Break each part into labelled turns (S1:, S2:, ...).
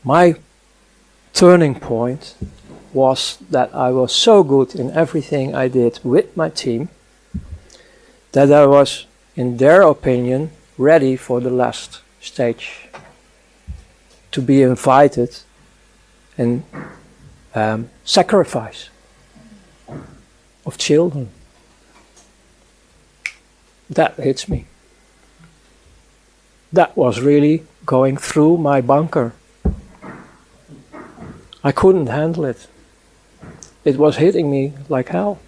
S1: My turning point was that I was so good in everything I did with my team that I was, in their opinion, ready for the last stage, to be invited and sacrifice of children. That hits me. That was really going through my bunker. I couldn't handle it. It was hitting me like hell.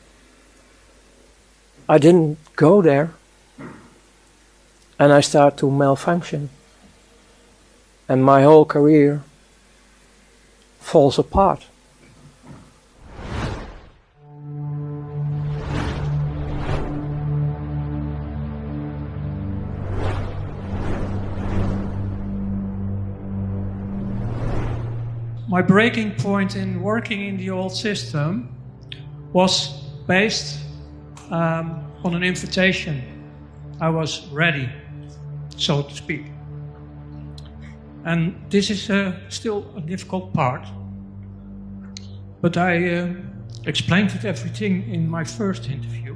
S1: I didn't go there. And I started to malfunction. And my whole career falls apart.
S2: My breaking point in working in the old system was based on an invitation. I was ready, so to speak. And this is still a difficult part. But I explained it everything in my first interview.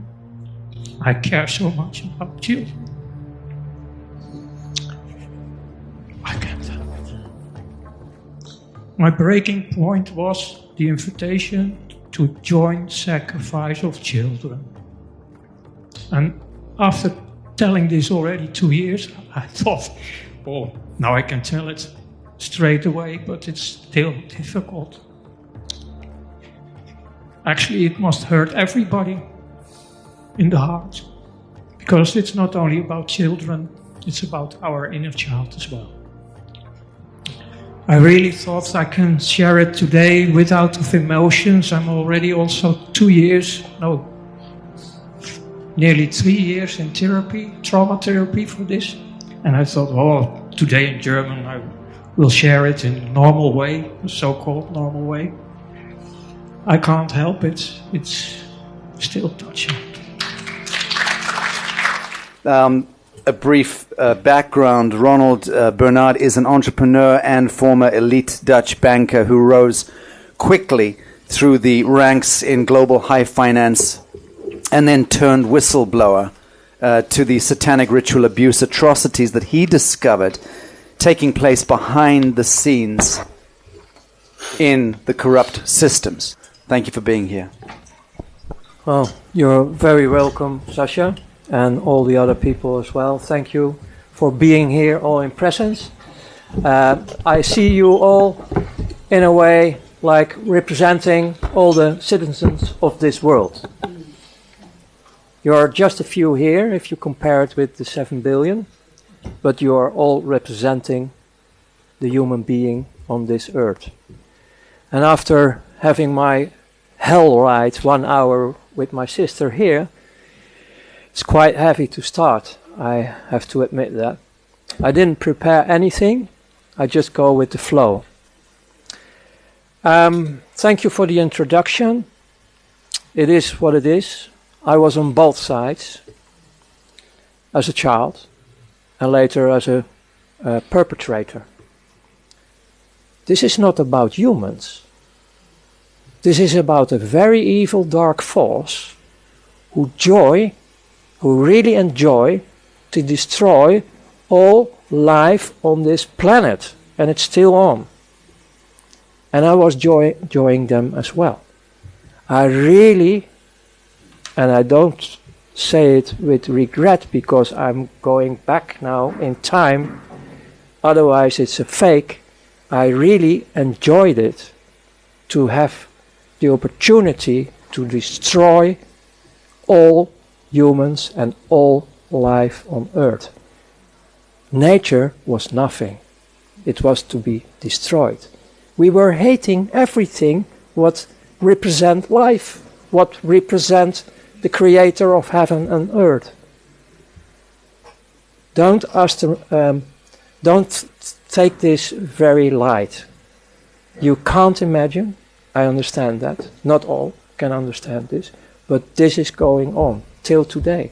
S2: I care so much about children. I can't help it. My breaking point was the invitation to join sacrifice of children. And after telling this already 2 years, I thought, oh, now I can tell it straight away, but it's still difficult. Actually, it must hurt everybody in the heart, because it's not only about children, it's about our inner child as well. I really thought I can share it today without of emotions. I'm already also 2 years, no, nearly 3 years in therapy, trauma therapy for this. And I thought, oh, today in German I will share it in a normal way, a so-called normal way. I can't help it. It's still touching.
S3: A brief background. Ronald Bernard is an entrepreneur and former elite Dutch banker who rose quickly through the ranks in global high finance and then turned whistleblower to the satanic ritual abuse atrocities that he discovered taking place behind the scenes in the corrupt systems. Thank you for being here.
S1: Well, you're very welcome, Sasha, and all the other people as well. Thank you for being here, all in presence. I see you all in a way like representing all the citizens of this world. You are just a few here if you compare it with the 7 billion, but you are all representing the human being on this earth. And after having my hell ride 1 hour with my sister here, it's quite heavy to start. I have to admit that. I didn't prepare anything. I just go with the flow. Thank you for the introduction. It is what it is. I was on both sides as a child and later as a perpetrator. This is not about humans. This is about a very evil dark force who really enjoy to destroy all life on this planet, and it's still on. And I was enjoying them as well. I really, and I don't say it with regret because I'm going back now in time, otherwise it's a fake, I really enjoyed it to have the opportunity to destroy all humans and all life on earth. Nature was nothing. It was to be destroyed. We were hating everything what represent life, what represent the creator of heaven and earth. Don't take this very light. You can't imagine. I understand that. Not all can understand this. But this is going on till today.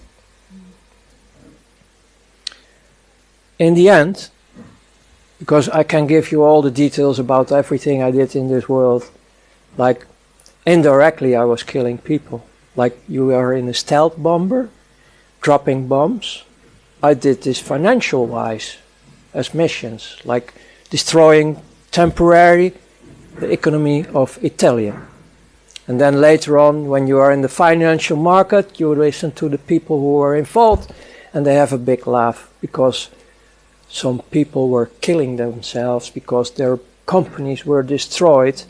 S1: In the end, because I can give you all the details about everything I did in this world. Like, indirectly I was killing people. Like, you are in a stealth bomber, dropping bombs. I did this financial-wise, as missions, like destroying temporarily the economy of Italy. And then later on, when you are in the financial market, you listen to the people who are involved, and they have a big laugh because some people were killing themselves because their companies were destroyed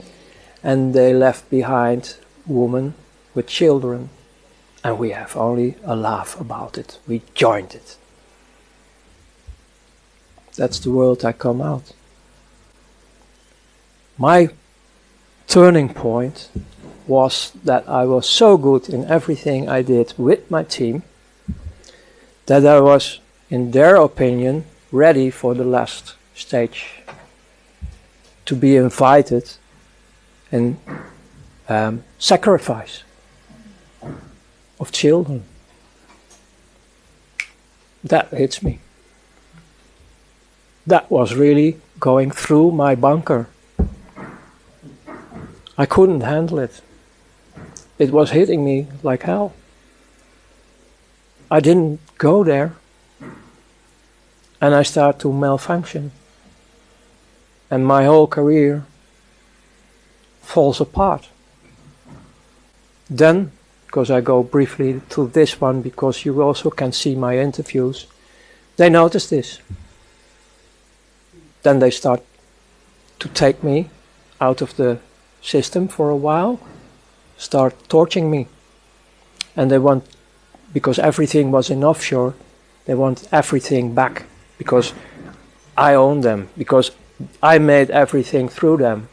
S1: and they left behind women with children. And we have only a laugh about it. We joined it. That's the world I come out. My turning point was that I was so good in everything I did with my team that I was, in their opinion, ready for the last stage, to be invited and sacrifice of children. That hits me. That was really going through my bunker. I couldn't handle it. It was hitting me like hell. I didn't go there. And I started to malfunction. And my whole career falls apart. Then, because I go briefly to this one, because you also can see my interviews, they notice this. Then they start to take me out of the system for a while, start torturing me. And they want, because everything was in offshore, they want everything back, because I own them, because I made everything through them.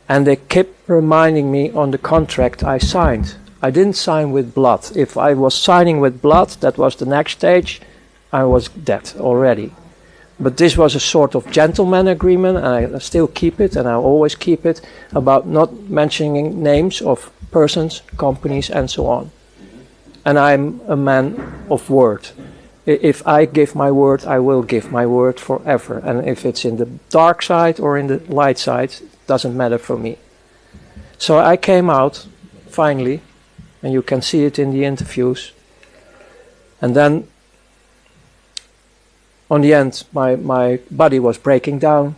S1: And they kept reminding me on the contract I signed. I didn't sign with blood. If I was signing with blood, that was the next stage, I was dead already. But this was a sort of gentleman agreement, and I still keep it, and I always keep it, about not mentioning names of persons, companies, and so on. And I'm a man of word. If I give my word, I will give my word forever. And if it's in the dark side or in the light side, it doesn't matter for me. So I came out, finally, and you can see it in the interviews. And then, on the end, my body was breaking down,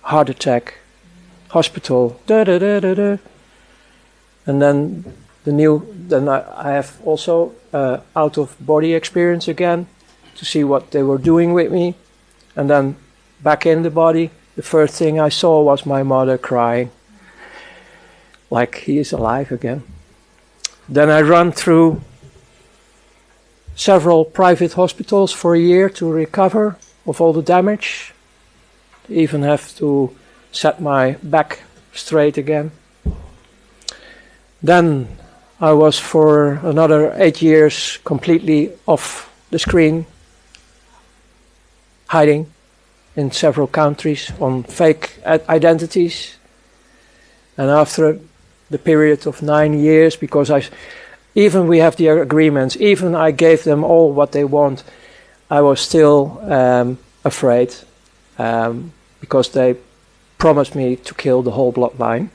S1: heart attack, hospital, and then I have also out of body experience again, to see what they were doing with me. And then back in the body, the first thing I saw was my mother crying, like he is alive again. Then I ran through several private hospitals for a year to recover of all the damage. Even have to set my back straight again. Then I was for another 8 years completely off the screen, hiding in several countries on fake identities. And after the period of 9 years, because even we have the agreements, even I gave them all what they want, I was still afraid, because they promised me to kill the whole bloodline.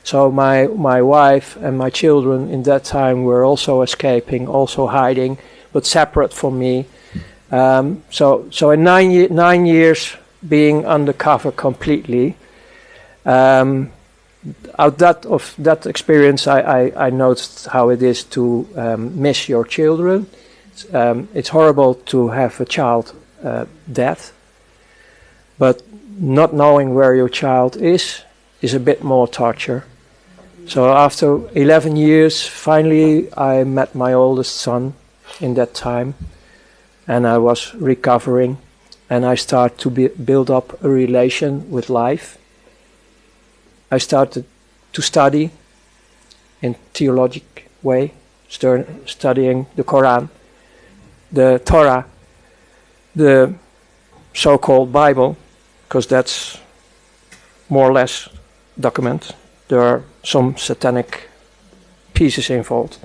S1: So my wife and my children in that time were also escaping, also hiding, but separate from me. So in 9 years being undercover completely, out of that experience, I noticed how it is to miss your children. It's horrible to have a child dead, but not knowing where your child is a bit more torture. So after 11 years, finally I met my oldest son in that time, and I was recovering, and I started to build up a relation with life. I started to study in theologic way, studying the Quran, the Torah, the so-called Bible, because that's more or less document. There are some satanic pieces involved.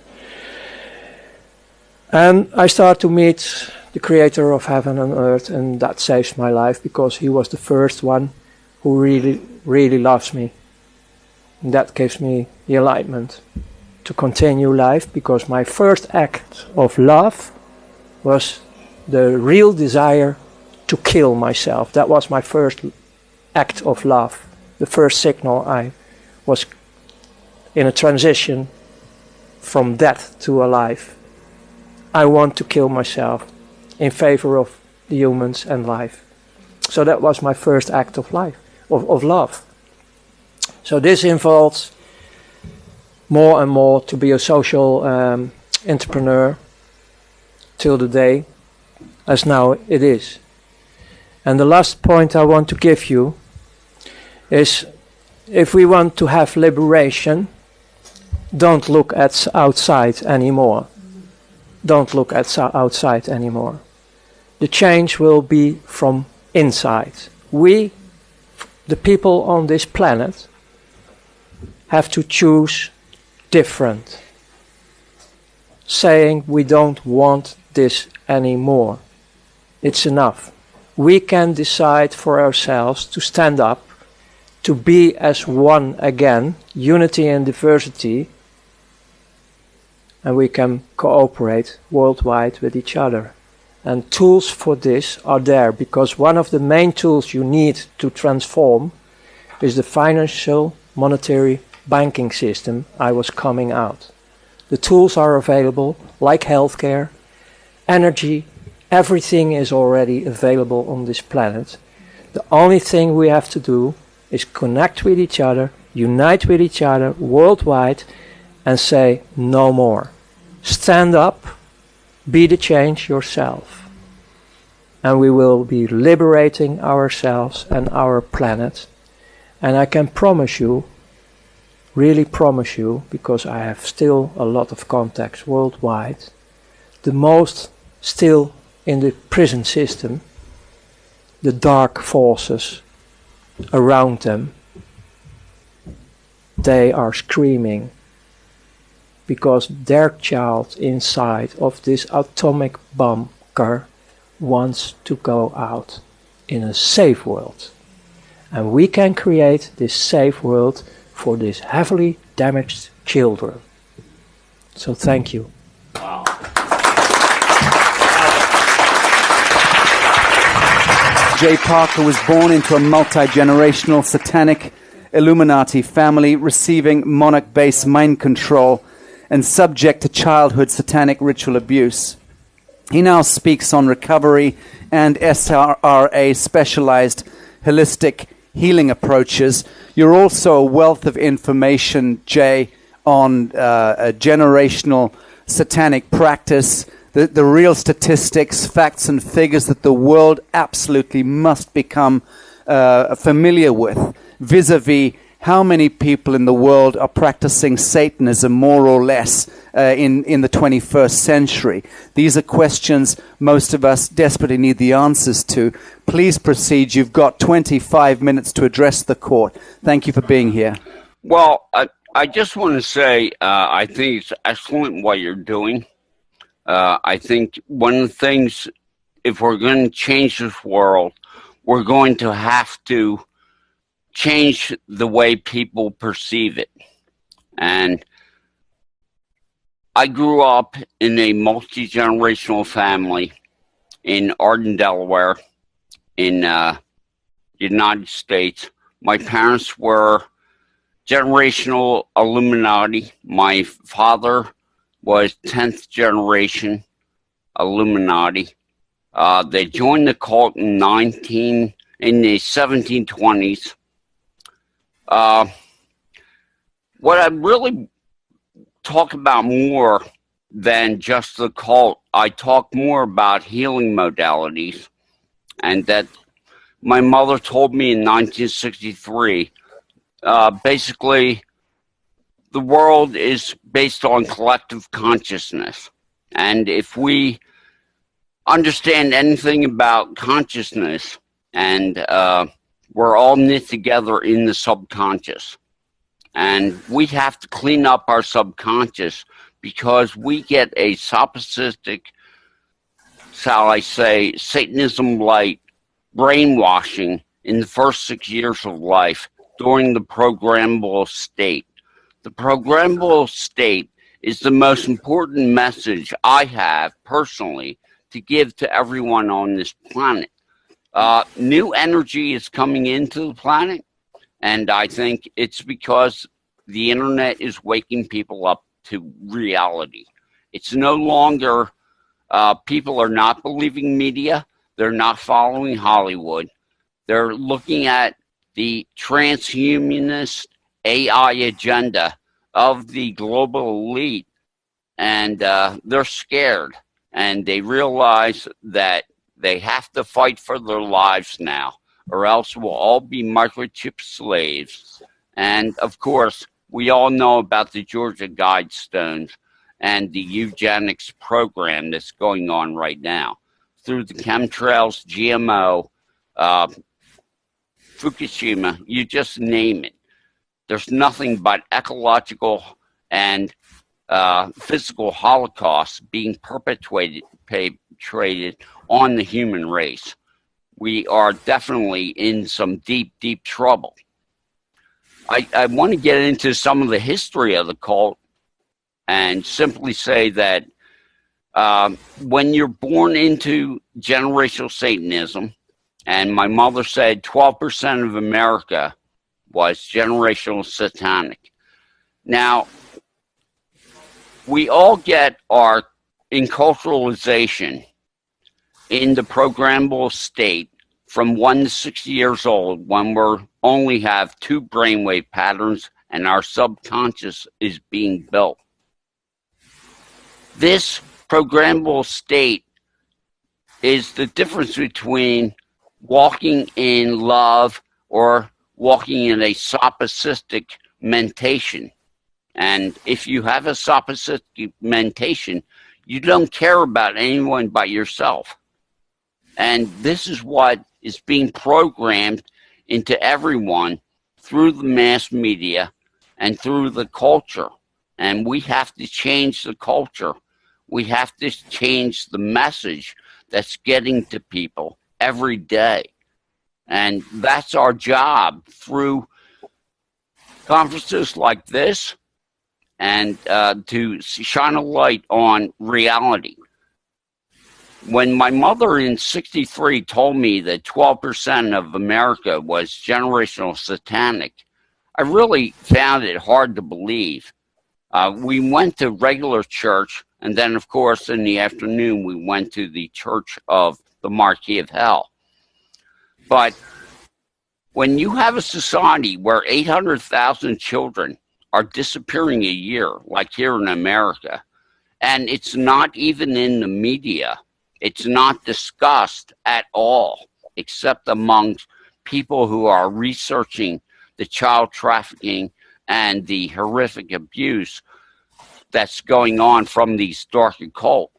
S1: And I started to meet the creator of heaven and earth, and that saves my life because he was the first one who really, really loves me. And that gives me the enlightenment to continue life, because my first act of love was the real desire to kill myself. That was my first act of love. The first signal I was in a transition from death to alive. I want to kill myself in favor of the humans and life. So that was my first act of life, of love. So this involves more and more to be a social entrepreneur till the day as now it is. And the last point I want to give you is, if we want to have liberation, don't look at outside anymore. Don't look at outside anymore. The change will be from inside. We, the people on this planet, have to choose different, saying we don't want this anymore. It's enough. We can decide for ourselves to stand up, to be as one again, unity and diversity, and we can cooperate worldwide with each other. And tools for this are there, because one of the main tools you need to transform is the financial, monetary, banking system I was coming out. The tools are available, like healthcare, energy, everything is already available on this planet. The only thing we have to do is connect with each other, unite with each other worldwide, and say no more. Stand up, be the change yourself. And we will be liberating ourselves and our planet. And I can promise you, really promise you, because I have still a lot of contacts worldwide, the most still in the prison system, the dark forces around them, they are screaming because their child inside of this atomic bunker wants to go out in a safe world. And we can create this safe world for these heavily damaged children. So thank you.
S4: Wow.
S3: Jay Parker was born into a multi-generational satanic Illuminati family, receiving monarch-based mind control and subject to childhood satanic ritual abuse. He now speaks on recovery and SRA specialized holistic healing approaches. You're also a wealth of information, Jay, on a generational satanic practice, the real statistics, facts and figures that the world absolutely must become familiar with, vis-a-vis how many people in the world are practicing Satanism more or less in the 21st century. These are questions most of us desperately need the answers to. Please proceed. You've got 25 minutes to address the court. Thank you for being here.
S4: Well, I just want to say I think it's excellent what you're doing. I think one of the things, if we're going to change this world, we're going to have to change the way people perceive it. And I grew up in a multi-generational family in Arden, Delaware, in the United States. My parents were generational Illuminati. My father was 10th generation Illuminati. They joined the cult in the 1720s. What I really talk about more than just the cult, I talk more about healing modalities, and that my mother told me in 1963, basically, the world is based on collective consciousness. And if we understand anything about consciousness, and we're all knit together in the subconscious. And we have to clean up our subconscious because we get a solipsistic shall I say, Satanism light brainwashing in the first 6 years of life during the programmable state. The programmable state is the most important message I have personally to give to everyone on this planet. New energy is coming into the planet, and I think it's because the internet is waking people up to reality. It's no longer, people are not believing media, they're not following Hollywood, they're looking at the transhumanist AI agenda of the global elite, and they're scared, and they realize that they have to fight for their lives now, or else we'll all be microchip slaves. And of course, we all know about the Georgia Guidestones and the eugenics program that's going on right now through the chemtrails, GMO, Fukushima, you just name it. There's nothing but ecological and physical holocausts being perpetrated on the human race. We are definitely in some deep, deep trouble. I want to get into some of the history of the cult and simply say that when you're born into generational Satanism, and my mother said 12% of America was generational satanic. Now, we all get our enculturalization in the programmable state from 1 to 6 years old when we only have 2 brainwave patterns and our subconscious is being built. This programmable state is the difference between walking in love or walking in a solipsistic mentation. And if you have a solipsistic mentation, you don't care about anyone but yourself. And this is what is being programmed into everyone through the mass media and through the culture. And we have to change the culture. We have to change the message that's getting to people every day. And that's our job through conferences like this and to shine a light on reality. When my mother in 63 told me that 12% of America was generational satanic, I really found it hard to believe. We went to regular church, and then, of course, in the afternoon, we went to the Church of the Marquis of Hell. But when you have a society where 800,000 children are disappearing a year, like here in America, and it's not even in the media, it's not discussed at all, except amongst people who are researching the child trafficking and the horrific abuse that's going on from these dark occult.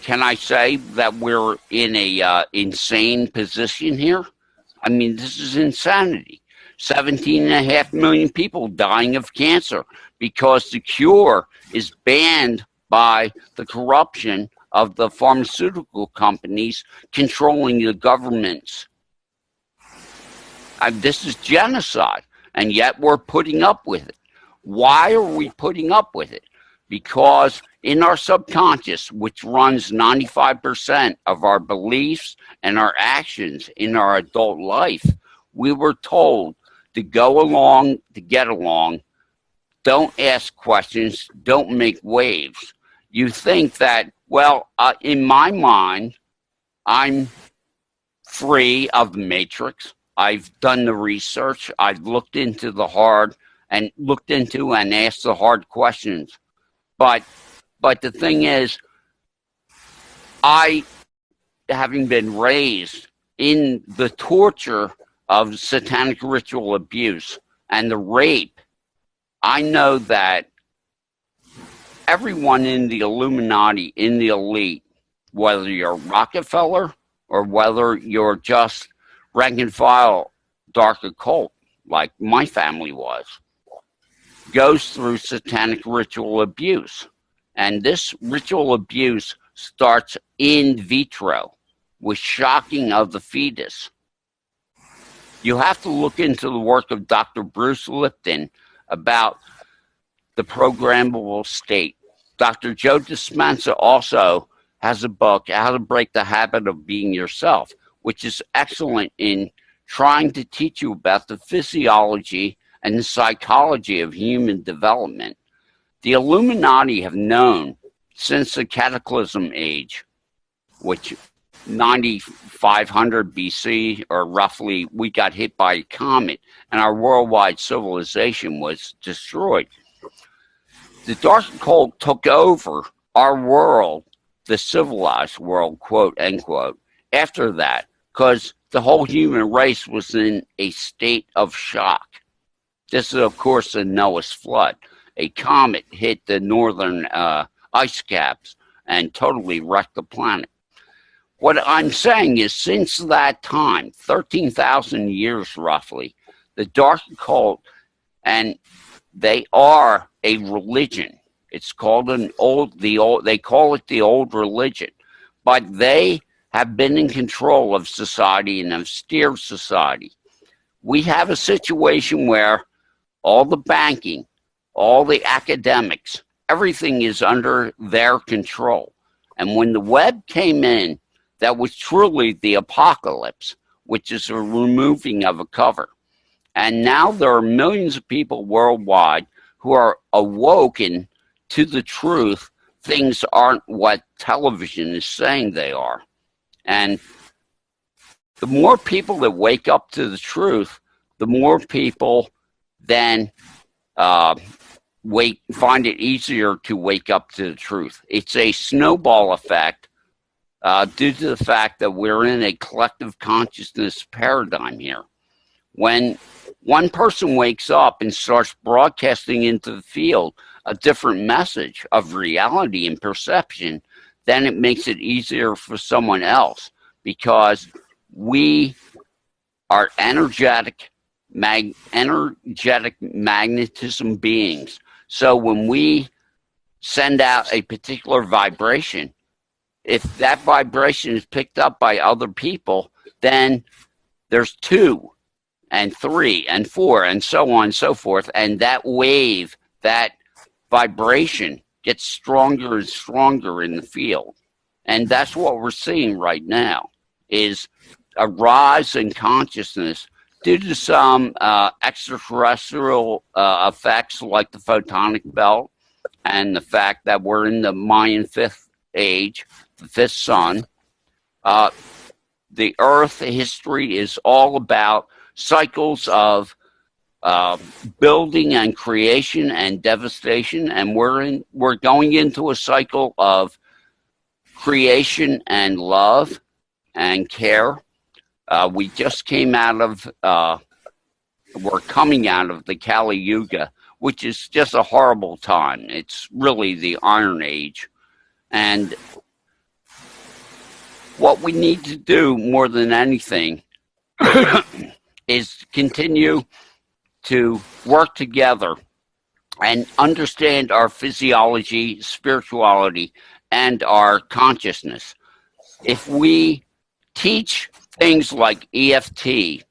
S4: Can I say that we're in a insane position here? I mean, this is insanity. 17.5 million people dying of cancer because the cure is banned by the corruption of the pharmaceutical companies controlling the governments. This is genocide, and yet we're putting up with it. Why are we putting up with it? Because in our subconscious, which runs 95% of our beliefs and our actions in our adult life, we were told to go along to get along. Don't ask questions. Don't make waves. You think that, well, in my mind, I'm free of the matrix. I've done the research. I've looked into the hard and looked into and asked the hard questions. But the thing is, I, having been raised in the torture of satanic ritual abuse and the rape, I know that everyone in the Illuminati, in the elite, whether you're Rockefeller or whether you're just rank and file dark occult, like my family was, goes through satanic ritual abuse. And this ritual abuse starts in vitro with shocking of the fetus. You have to look into the work of Dr. Bruce Lipton about the programmable state. Dr. Joe Dispenza also has a book, How to Break the Habit of Being Yourself, which is excellent in trying to teach you about the physiology and the psychology of human development. The Illuminati have known since the Cataclysm Age, which 9500 BC, or roughly, we got hit by a comet and our worldwide civilization was destroyed. The dark occult took over our world, the civilized world, quote unquote, after that, because the whole human race was in a state of shock. This is, of course, the Noah's flood. A comet hit the northern ice caps and totally wrecked the planet. What I'm saying is, since that time, 13,000 years roughly, the dark occult, and they are a religion. It's called they call it the old religion, but they have been in control of society and have steered society. We have a situation where all the banking, all the academics, everything is under their control. And when the web came in, that was truly the apocalypse, which is a removing of a cover. And now there are millions of people worldwide who are awoken to the truth. Things aren't what television is saying they are. And the more people that wake up to the truth, the more people then find it easier to wake up to the truth. It's a snowball effect due to the fact that we're in a collective consciousness paradigm here. When one person wakes up and starts broadcasting into the field a different message of reality and perception, then it makes it easier for someone else, because we are energetic magnetism beings. So when we send out a particular vibration, if that vibration is picked up by other people, then there's 2 and 3 and 4 and so on and so forth. And that wave, that vibration gets stronger and stronger in the field. And that's what we're seeing right now, is a rise in consciousness due to some extraterrestrial effects like the photonic belt and the fact that we're in the Mayan 5th age, the 5th sun. The Earth history is all about cycles of building and creation and devastation, and we're going into a cycle of creation and love and care. We just came out of, we're coming out of the Kali Yuga, which is just a horrible time. It's really the Iron Age. And what we need to do more than anything is continue to work together and understand our physiology, spirituality, and our consciousness. If we teach things like EFT,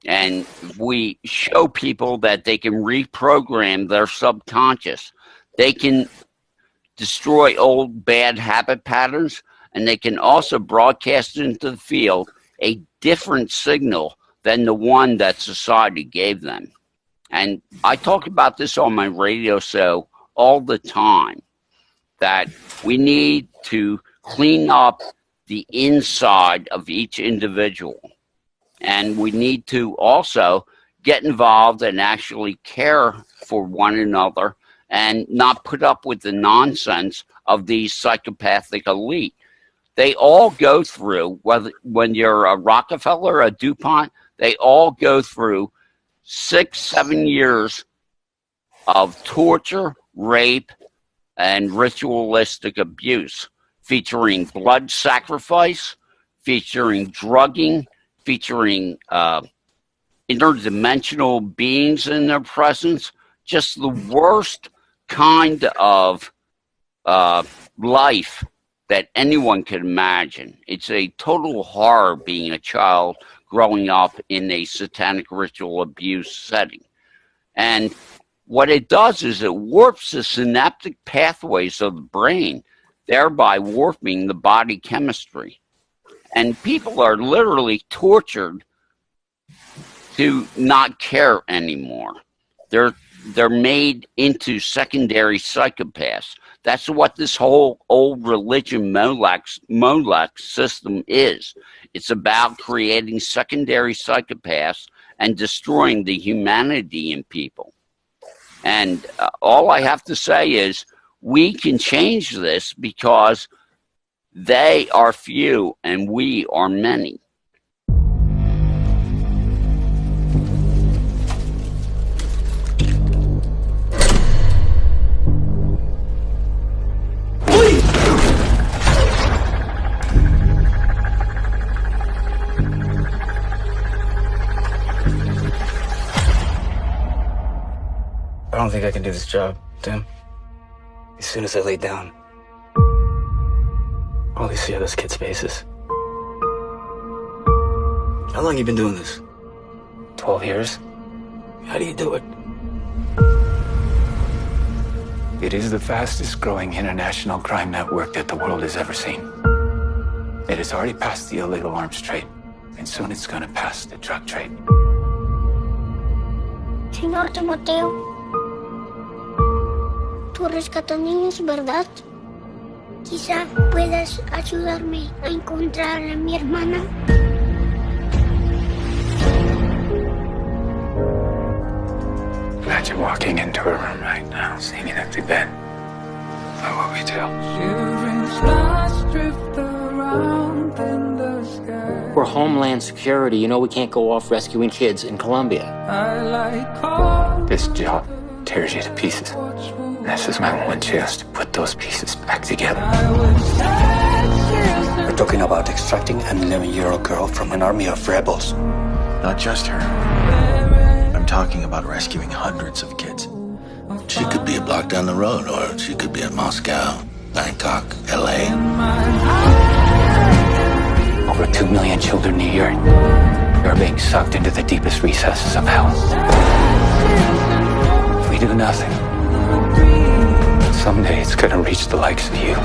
S4: and we show people that they can reprogram their subconscious, they can destroy old bad habit patterns, and they can also broadcast into the field a different signal than the one that society gave them. And I talk about this on my radio show all the time, that we need to clean up the inside of each individual. And we need to also get involved and actually care for one another and not put up with the nonsense of these psychopathic elite. They all go through, whether when you're a Rockefeller, a DuPont, they all go through 6-7 years of torture, rape, and ritualistic abuse, featuring blood sacrifice, featuring drugging, featuring interdimensional beings in their presence, just the worst kind of life that anyone could imagine. It's a total horror being a child growing up in a satanic ritual abuse setting. And what it does is it warps the synaptic pathways of the brain, thereby warping the body chemistry. And people are literally tortured to not care anymore. They're made into secondary psychopaths. That's what this whole old religion Molech system is. It's about creating secondary psychopaths and destroying the humanity in people. And all I have to say is we can change this because they are few and we are many.
S5: I don't think I can do this job, Tim. As soon as I lay down, all I see are those kids' faces. How long you been doing this? 12 years. How do you do it?
S6: It is the fastest growing international crime network that the world has ever seen. It has already passed the illegal arms trade, and soon it's gonna pass the drug trade.
S7: Señor Timoteo, tú rescatas niños, ¿verdad? Quizá puedas ayudarme a encontrar a mi hermana.
S6: Imagine walking into a room right now, seeing an empty bed. What would we do?
S8: We're Homeland Security. You know we can't go off rescuing kids in Colombia.
S6: This job tears you to pieces. This is my one chance to put those pieces back together.
S5: We're talking about extracting an 11-year-old girl from an army of rebels.
S9: Not just her. I'm talking about rescuing hundreds of kids.
S10: She could be a block down the road, or she could be in Moscow, Bangkok, LA.
S6: Over 2 million children a year are being sucked into the deepest recesses of hell. If we do nothing, someday it's gonna reach the likes of you.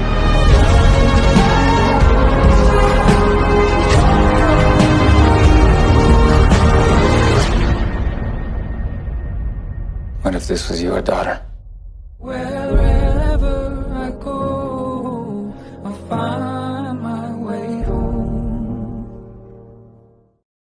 S6: What if this was your daughter?